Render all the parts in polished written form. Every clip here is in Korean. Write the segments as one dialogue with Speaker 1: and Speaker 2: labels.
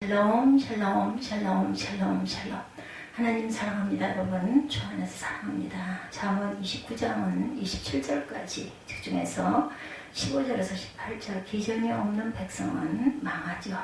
Speaker 1: 샬롬 샬롬 샬롬 샬롬 샬롬. 하나님 사랑합니다. 여러분 주 안에서 사랑합니다. 잠언 29장은 27절까지 집중해서 15절에서 18절 비전이 없는 백성은 망하죠.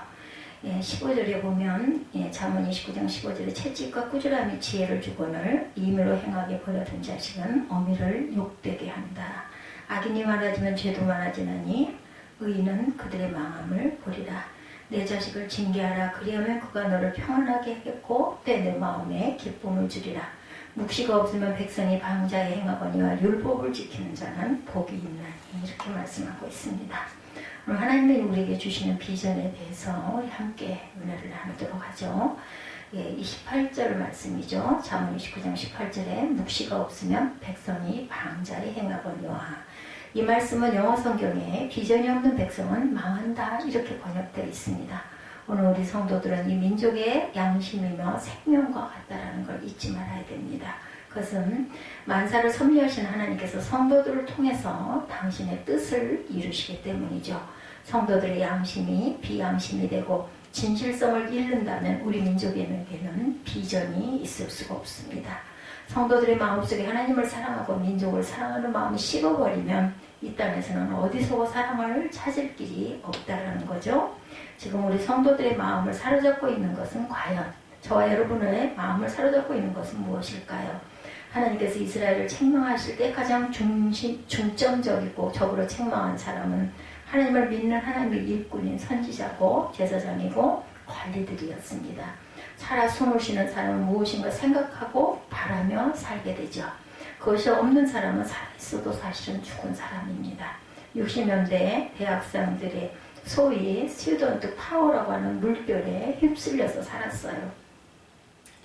Speaker 1: 15절에 보면 잠언 29장 15절에 채찍과 꾸지람이 지혜를 주거늘 임의로 행하게 버려둔 자식은 어미를 욕되게 한다. 악인이 많아지면 죄도 많아지나니 의인은 그들의 망함을 보리라. 내 자식을 징계하라. 그리하면 그가 너를 평안하게 하겠고 때 내 마음에 기쁨을 주리라. 묵시가 없으면 백성이 방자에 행하거니와 율법을 지키는 자는 복이 있나니. 이렇게 말씀하고 있습니다. 오늘 하나님이 우리에게 주시는 비전에 대해서 우리 함께 은혜를 나누도록 하죠. 28절 말씀이죠. 잠언 29장 18절에 묵시가 없으면 백성이 방자에 행하거니와. 이 말씀은 영어 성경에 비전이 없는 백성은 망한다 이렇게 번역되어 있습니다. 오늘 우리 성도들은 이 민족의 양심이며 생명과 같다라는 걸 잊지 말아야 됩니다. 그것은 만사를 섭리하신 하나님께서 성도들을 통해서 당신의 뜻을 이루시기 때문이죠. 성도들의 양심이 비양심이 되고 진실성을 잃는다면 우리 민족에게는 비전이 있을 수가 없습니다. 성도들의 마음속에 하나님을 사랑하고 민족을 사랑하는 마음이 식어버리면 이 땅에서는 어디서 사랑을 찾을 길이 없다라는 거죠. 지금 우리 성도들의 마음을 사로잡고 있는 것은 과연 저와 여러분의 마음을 사로잡고 있는 것은 무엇일까요? 하나님께서 이스라엘을 책망하실 때 가장 중점적이고 적으로 책망한 사람은 하나님을 믿는 하나님의 일꾼인 선지자고 제사장이고 관리들이었습니다. 살아 숨을 쉬는 사람은 무엇인가 생각하고 바라며 살게 되죠. 그것이 없는 사람은 살아있어도 사실은 죽은 사람입니다. 60년대 대학생들이 소위 스튜던트 파워라고 하는 물결에 휩쓸려서 살았어요.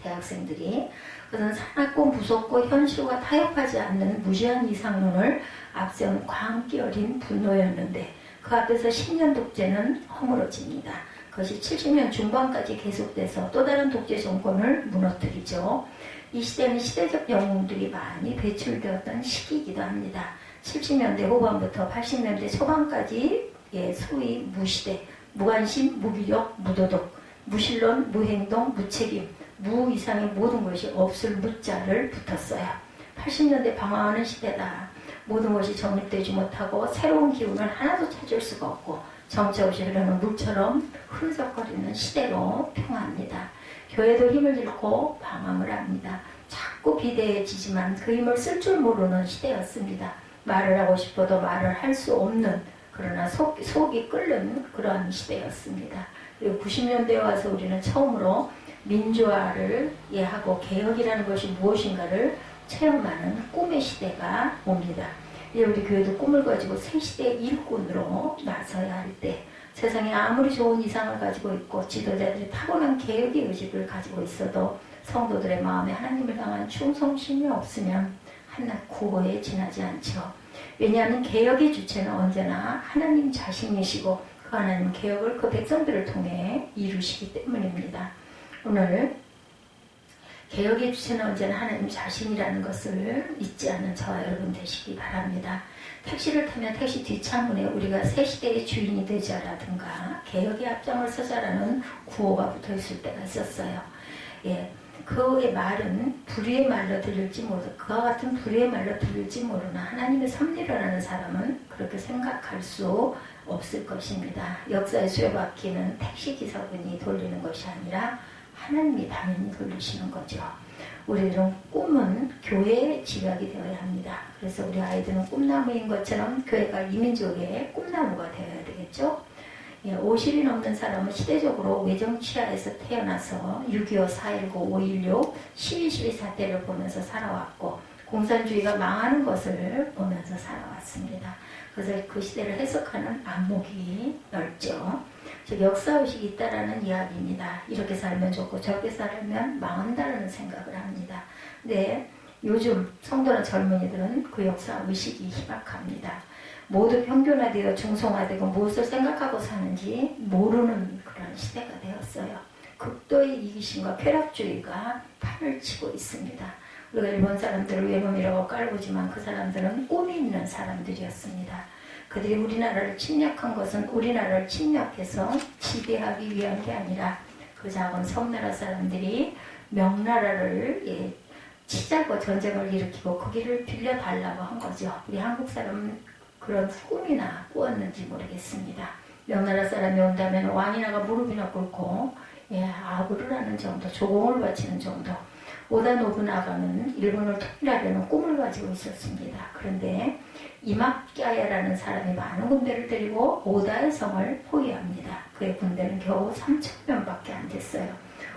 Speaker 1: 대학생들이. 그것은 사납고 무섭고 현실과 타협하지 않는 무지한 이상론을 앞세운 광기 어린 분노였는데 그 앞에서 10년 독재는 허물어집니다. 그것이 70년 중반까지 계속돼서 또 다른 독재 정권을 무너뜨리죠. 이 시대는 시대적 영웅들이 많이 배출되었던 시기이기도 합니다. 70년대 후반부터 80년대 초반까지 소위 무시대, 무관심, 무기력, 무도덕, 무신론, 무행동, 무책임, 무 이상의 모든 것이 없을 무자를 붙었어요. 80년대 방황하는 시대다. 모든 것이 정립되지 못하고 새로운 기운을 하나도 찾을 수가 없고 정처 없이 흐르는 물처럼 흐느적거리는 시대로 평화합니다. 교회도 힘을 잃고 방황을 합니다. 자꾸 비대해지지만 그 힘을 쓸 줄 모르는 시대였습니다. 말을 하고 싶어도 말을 할 수 없는 그러나 속이 끓는 그러한 시대였습니다. 그리고 90년대에 와서 우리는 처음으로 민주화를 하고 개혁이라는 것이 무엇인가를 체험하는 꿈의 시대가 옵니다. 이제 우리 교회도 꿈을 가지고 새 시대의 일꾼으로 나서야 할 때 세상에 아무리 좋은 이상을 가지고 있고 지도자들이 타고난 개혁의 의식을 가지고 있어도 성도들의 마음에 하나님을 향한 충성심이 없으면 한낱 구호에 지나지 않죠. 왜냐하면 개혁의 주체는 언제나 하나님 자신이시고 그 하나님 개혁을 그 백성들을 통해 이루시기 때문입니다. 오늘 개혁의 주체는 언제나 하나님 자신이라는 것을 잊지 않는 저와 여러분 되시기 바랍니다. 택시를 타면 택시 뒷창문에 우리가 새 시대의 주인이 되자라든가 개혁의 앞장을 서자라는 구호가 붙어있을 때가 있었어요. 그의 말은 불의의 말로 들릴지 모르 그와 같은 불의의 말로 들릴지 모르나 하나님의 섭리를 하는 사람은 그렇게 생각할 수 없을 것입니다. 역사의 수레바퀴는 택시기사분이 돌리는 것이 아니라 하나님이 당연히 돌리시는 거죠. 우리들은 꿈은 교회의 집약이 되어야 합니다. 그래서 우리 아이들은 꿈나무인 것처럼 교회가 이민족의 꿈나무가 되어야 되겠죠. 50이 넘는 사람은 시대적으로 외정치하에서 태어나서 6.25, 4.19, 5.16, 12.12 사태를 보면서 살아왔고 공산주의가 망하는 것을 보면서 살아왔습니다. 그래서 그 시대를 해석하는 안목이 넓죠. 즉 역사의식이 있다라는 이야기입니다. 이렇게 살면 좋고 저렇게 살면 망한다는 생각을 합니다. 근데 요즘 성도나 젊은이들은 그 역사의식이 희박합니다. 모두 평균화되어 중성화되고 무엇을 생각하고 사는지 모르는 그런 시대가 되었어요. 극도의 이기심과 쾌락주의가 판을 치고 있습니다. 우리가 일본 사람들을 외놈이라고 깔보지만 그 사람들은 꿈이 있는 사람들이었습니다. 그들이 우리나라를 침략한 것은 우리나라를 침략해서 지배하기 위한 게 아니라 그 작은 섬나라 사람들이 명나라를 치자고 전쟁을 일으키고 거기를 빌려달라고 한 거죠. 우리 한국 사람은 그런 꿈이나 꾸었는지 모르겠습니다. 명나라 사람이 온다면 왕이나가 무릎이나 꿇고 아부를 하는 정도, 조공을 바치는 정도. 오다 노부나가는 일본을 통일하려는 꿈을 가지고 있었습니다. 그런데 이마카야라는 사람이 많은 군대를 데리고 오다의 성을 포위합니다. 그의 군대는 겨우 3,000명밖에 안 됐어요.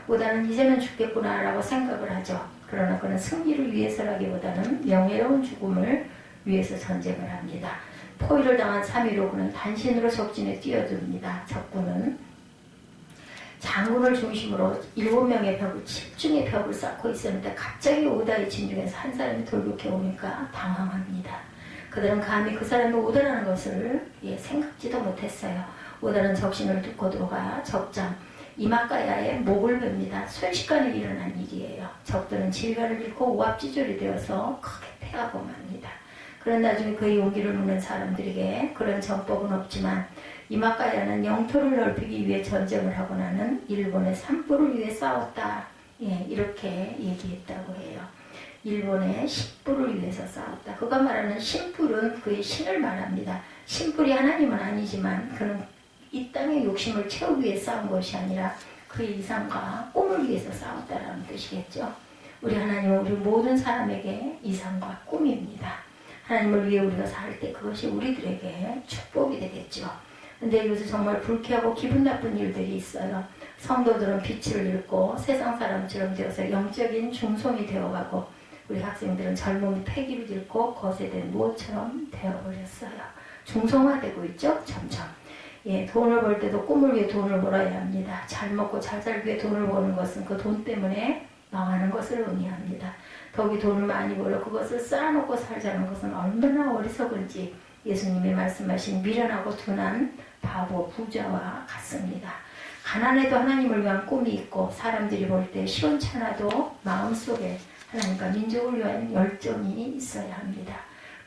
Speaker 1: 오다는 이제는 죽겠구나라고 생각을 하죠. 그러나 그는 승리를 위해서라기보다는 명예로운 죽음을 위해서 전쟁을 합니다. 포위를 당한 3일 후 그는 단신으로 적진에 뛰어듭니다. 적군은 장군을 중심으로 7명의 벽을, 10중의 벽을 쌓고 있었는데 갑자기 오다의 진중에서 한 사람이 돌격해 오니까 당황합니다. 그들은 감히 그 사람이 오다라는 것을 생각지도 못했어요. 오다는 적신을 뚫고 들어가 적장 이마카야의 목을 뵙니다. 순식간에 일어난 일이에요. 적들은 지휘관을 잃고 오합지졸이 되어서 크게 패하고 맙니다. 그런 나중에 그의 용기를 묻는 사람들에게 그런 정법은 없지만 이마카야는 영토를 넓히기 위해 전쟁을 하고 나는 일본의 산불을 위해 싸웠다. 이렇게 얘기했다고 해요. 일본의 신불을 위해서 싸웠다. 그가 말하는 신불은 그의 신을 말합니다. 신불이 하나님은 아니지만 그는 이 땅의 욕심을 채우기 위해 싸운 것이 아니라 그의 이상과 꿈을 위해서 싸웠다라는 뜻이겠죠. 우리 하나님은 우리 모든 사람에게 이상과 꿈입니다. 하나님을 위해 우리가 살 때 그것이 우리들에게 축복이 되겠죠. 근데 요새 정말 불쾌하고 기분 나쁜 일들이 있어요. 성도들은 빛을 잃고 세상 사람처럼 되어서 영적인 중송이 되어가고 우리 학생들은 젊음이 패기를 잃고 거세된 무엇처럼 되어버렸어요. 중성화되고 있죠. 점점. 돈을 벌 때도 꿈을 위해 돈을 벌어야 합니다. 잘 먹고 잘 살기 위해 돈을 버는 것은 그 돈 때문에 망하는 것을 의미합니다. 더욱이 돈을 많이 벌어 그것을 쌓아놓고 살자는 것은 얼마나 어리석은지 예수님이 말씀하신 미련하고 둔한 바보 부자와 같습니다. 가난해도 하나님을 위한 꿈이 있고 사람들이 볼 때 시원찮아도 마음속에 하나님과 민족을 위한 열정이 있어야 합니다.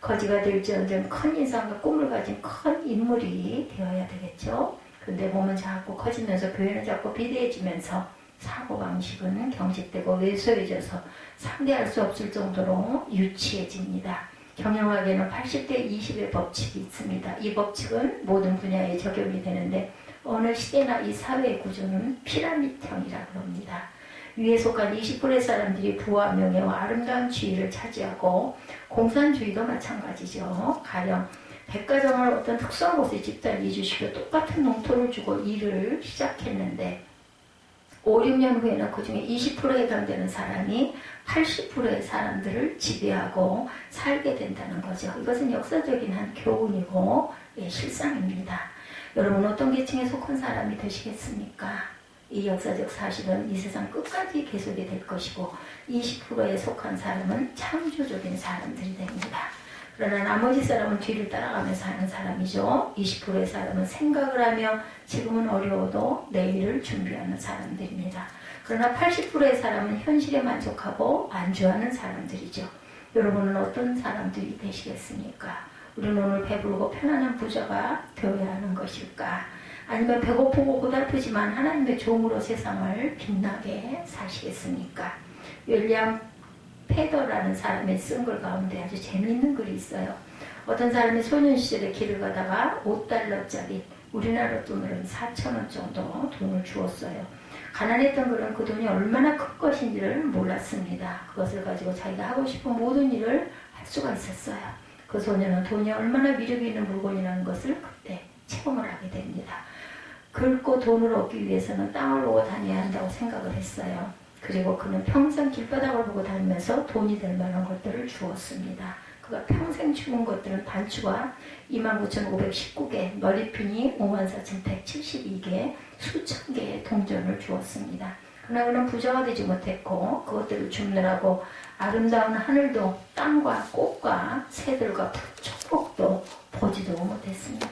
Speaker 1: 거지가 될지언정 큰 인상과 꿈을 가진 큰 인물이 되어야 되겠죠. 근데 몸은 자꾸 커지면서 교회는 자꾸 비대해지면서 사고방식은 경직되고 왜소해져서 상대할 수 없을 정도로 유치해집니다. 경영학에는 80대 20의 법칙이 있습니다. 이 법칙은 모든 분야에 적용이 되는데 어느 시대나 이 사회의 구조는 피라미드형이라고 합니다. 위에 속한 20%의 사람들이 부와 명예와 아름다운 지위를 차지하고 공산주의도 마찬가지죠. 가령 백가정을 어떤 특수한 곳에 집단 이주시켜 똑같은 농토를 주고 일을 시작했는데 5, 6년 후에는 그 중에 20%에 해당되는 사람이 80%의 사람들을 지배하고 살게 된다는 거죠. 이것은 역사적인 한 교훈이고 실상입니다. 여러분 어떤 계층에 속한 사람이 되시겠습니까? 이 역사적 사실은 이 세상 끝까지 계속이 될 것이고 20%에 속한 사람은 창조적인 사람들이 됩니다. 그러나 나머지 사람은 뒤를 따라가면서 하는 사람이죠. 20%의 사람은 생각을 하며 지금은 어려워도 내일을 준비하는 사람들입니다. 그러나 80%의 사람은 현실에 만족하고 안주하는 사람들이죠. 여러분은 어떤 사람들이 되시겠습니까? 우리는 오늘 배부르고 편안한 부자가 되어야 하는 것일까? 아니면 배고프고 고달프지만 하나님의 종으로 세상을 빛나게 사시겠습니까? 윌리엄 페더라는 사람의 쓴 글 가운데 아주 재미있는 글이 있어요. 어떤 사람이 소년 시절에 길을 가다가 5달러짜리 우리나라 돈으로는 4,000원 정도 돈을 주었어요. 가난했던 그는 그 돈이 얼마나 큰 것인지를 몰랐습니다. 그것을 가지고 자기가 하고 싶은 모든 일을 할 수가 있었어요. 그 소년은 돈이 얼마나 위력이 있는 물건이라는 것을 그때 체험을 하게 됩니다. 긁고 돈을 얻기 위해서는 땅을 보고 다녀야 한다고 생각을 했어요. 그리고 그는 평생 길바닥을 보고 다니면서 돈이 될 만한 것들을 주었습니다. 그가 평생 주운 것들은 단추가 29,519개, 머리핀이 54,172개, 수천 개의 동전을 주었습니다. 그러나 그는 부자가 되지 못했고 그것들을 줍느라고 아름다운 하늘도 땅과 꽃과 새들과 축복도 보지도 못했습니다.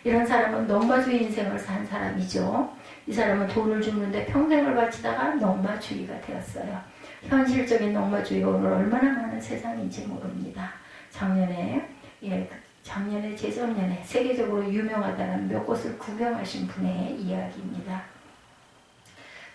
Speaker 1: 이런 사람은 넉마주의 인생을 산 사람이죠. 이 사람은 돈을 줍는데 평생을 바치다가 넉마주의가 되었어요. 현실적인 넉마주의가 오늘 얼마나 많은 세상인지 모릅니다. 작년에 재작년에 세계적으로 유명하다는 몇 곳을 구경하신 분의 이야기입니다.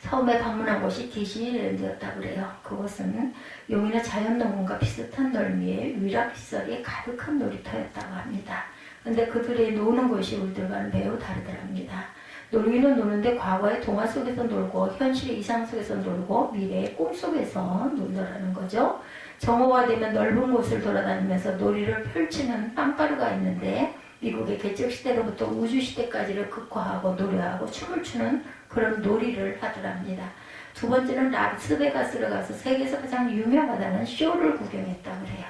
Speaker 1: 처음에 방문한 곳이 디즈니랜드였다고 그래요. 그곳은 용인의 자연농원과 비슷한 넓이의 위락시설이 가득한 놀이터였다고 합니다. 근데 그들이 노는 곳이 우리들과는 매우 다르더랍니다. 놀기는 노는데 과거의 동화 속에서 놀고 현실의 이상 속에서 놀고 미래의 꿈 속에서 놀더라는 거죠. 정오가 되면 넓은 곳을 돌아다니면서 놀이를 펼치는 빵가루가 있는데 미국의 개척시대로부터 우주시대까지를 극화하고 노래하고 춤을 추는 그런 놀이를 하더랍니다. 두 번째는 라스베가스를 가서 세계에서 가장 유명하다는 쇼를 구경했다고 해요.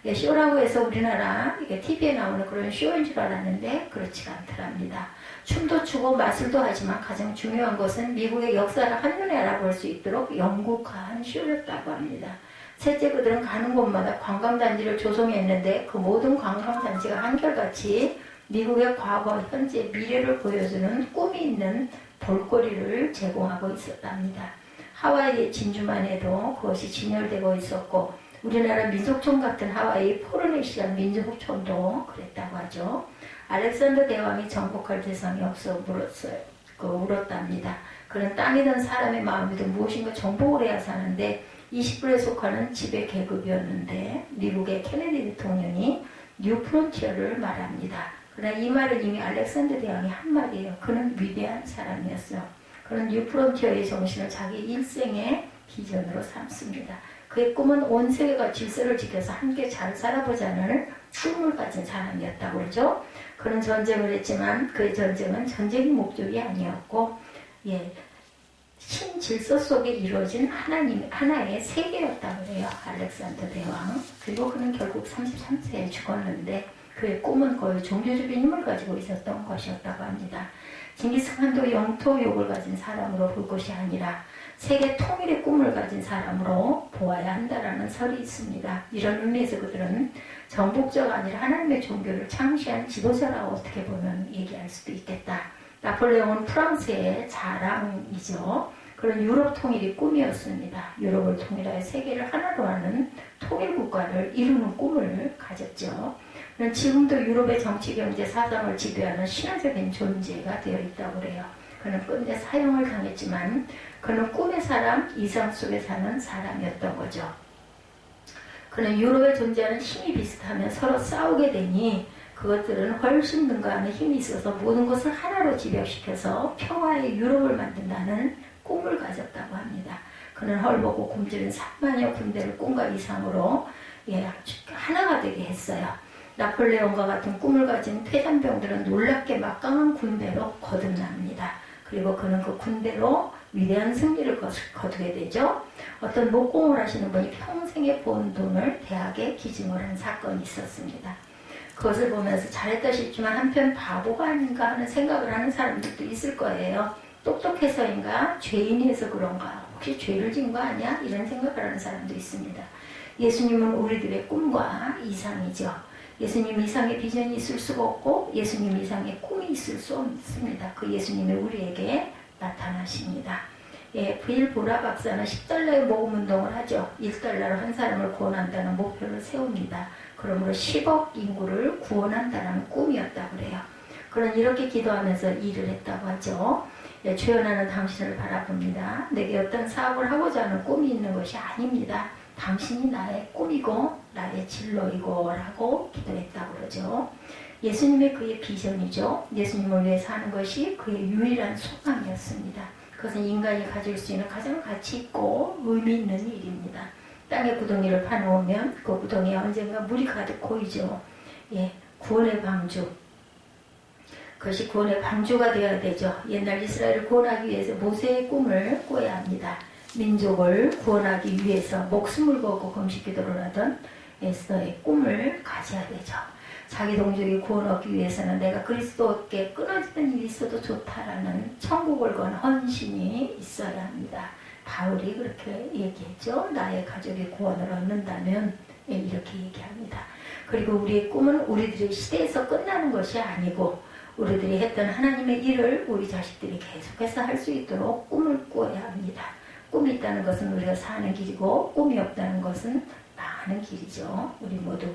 Speaker 1: 예, 쇼라고 해서 우리나라 이게 TV에 나오는 그런 쇼인 줄 알았는데 그렇지가 않더랍니다. 춤도 추고 마술도 하지만 가장 중요한 것은 미국의 역사를 한눈에 알아볼 수 있도록 영국화한 쇼였다고 합니다. 셋째, 그들은 가는 곳마다 관광단지를 조성했는데 그 모든 관광단지가 한결같이 미국의 과거, 현재, 미래를 보여주는 꿈이 있는 볼거리를 제공하고 있었답니다. 하와이의 진주만 해도 그것이 진열되고 있었고 우리나라 민속촌 같은 하와이 포르네시아 민속촌도 그랬다고 하죠. 알렉산더 대왕이 정복할 대상이 없어 울었답니다. 그는 땅이든 사람의 마음이든 무엇인가 정복을 해야 사는데 20불에 속하는 지배 계급이었는데 미국의 케네디 대통령이 뉴 프론티어를 말합니다. 그러나 이 말은 이미 알렉산더 대왕이 한 말이에요. 그는 위대한 사람이었어요. 그는 뉴 프론티어의 정신을 자기 일생의 비전으로 삼습니다. 그의 꿈은 온 세계가 질서를 지켜서 함께 잘 살아보자는 꿈을 가진 사람이었다고 그러죠. 그는 전쟁을 했지만 그의 전쟁은 전쟁이 목적이 아니었고 신질서 속에 이루어진 하나의 세계였다고 해요. 알렉산더 대왕. 그리고 그는 결국 33세에 죽었는데 그의 꿈은 거의 종교적인 힘을 가지고 있었던 것이었다고 합니다. 징기스칸도 영토욕을 가진 사람으로 볼 것이 아니라 세계 통일의 꿈을 가진 사람으로 보아야 한다라는 설이 있습니다. 이런 의미에서 그들은 정복자가 아니라 하나님의 종교를 창시한 지도자라고 어떻게 보면 얘기할 수도 있겠다. 나폴레옹은 프랑스의 자랑이죠. 그런 유럽 통일이 꿈이었습니다. 유럽을 통일하여 세계를 하나로 하는 통일 국가를 이루는 꿈을 가졌죠. 지금도 유럽의 정치, 경제, 사상을 지배하는 신화적인 존재가 되어 있다고 그래요. 그는 끝내 사형을 당했지만 그는 꿈의 사람, 이상 속에 사는 사람이었던 거죠. 그는 유럽에 존재하는 힘이 비슷하면 서로 싸우게 되니 그것들은 훨씬 능가하는 힘이 있어서 모든 것을 하나로 집약시켜서 평화의 유럽을 만든다는 꿈을 가졌다고 합니다. 그는 헐벗고 굶주린 3만여 군대를 꿈과 이상으로 하나가 되게 했어요. 나폴레옹과 같은 꿈을 가진 패잔병들은 놀랍게 막강한 군대로 거듭납니다. 그리고 그는 그 군대로 위대한 승리를 거두게 되죠. 어떤 목공을 하시는 분이 평생에 본 돈을 대학에 기증을 한 사건이 있었습니다. 그것을 보면서 잘했다 싶지만 한편 바보가 아닌가 하는 생각을 하는 사람들도 있을 거예요. 똑똑해서인가? 죄인이어서 그런가? 혹시 죄를 지은 거 아니야? 이런 생각을 하는 사람도 있습니다. 예수님은 우리들의 꿈과 이상이죠. 예수님 이상의 비전이 있을 수가 없고 예수님 이상의 꿈이 있을 수 없습니다. 그 예수님이 우리에게 나타나십니다. 빌 보라 박사는 10달러의 모금운동을 하죠. 1달러로 한 사람을 구원한다는 목표를 세웁니다. 그러므로 10억 인구를 구원한다는 꿈이었다고 그래요. 그런 이렇게 기도하면서 일을 했다고 하죠. 주연하는 당신을 바라봅니다. 내게 어떤 사업을 하고자 하는 꿈이 있는 것이 아닙니다. 당신이 나의 꿈이고 나의 진로이고 라고 기도했다고 그러죠. 예수님의 그의 비전이죠. 예수님을 위해 사는 것이 그의 유일한 소망이었습니다. 그것은 인간이 가질 수 있는 가장 가치 있고 의미 있는 일입니다. 땅에 구덩이를 파놓으면 그 구덩이에 언젠가 물이 가득 고이죠. 구원의 방주. 그것이 구원의 방주가 되어야 되죠. 옛날 이스라엘을 구원하기 위해서 모세의 꿈을 꿔야 합니다. 민족을 구원하기 위해서 목숨을 걸고 금식 기도를 하던 에스더의 꿈을 가져야 되죠. 자기 동족이 구원 얻기 위해서는 내가 그리스도께 끊어지는 일이 있어도 좋다라는 천국을 건 헌신이 있어야 합니다. 바울이 그렇게 얘기했죠. 나의 가족이 구원을 얻는다면 이렇게 얘기합니다. 그리고 우리의 꿈은 우리들의 시대에서 끝나는 것이 아니고 우리들이 했던 하나님의 일을 우리 자식들이 계속해서 할 수 있도록 꿈을 꾸어야 합니다. 꿈이 있다는 것은 우리가 사는 길이고 꿈이 없다는 것은 망하는 길이죠. 우리 모두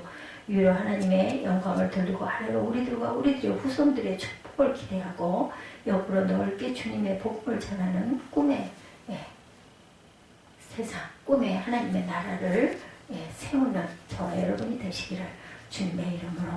Speaker 1: 위로 하나님의 영광을 돌리고 아래로 우리들과 우리들의 후손들의 축복을 기대하고 옆으로 넓게 주님의 복음을 전하는 꿈에 세상 꿈에 하나님의 나라를 세우는 저와 여러분이 되시기를 주님의 이름으로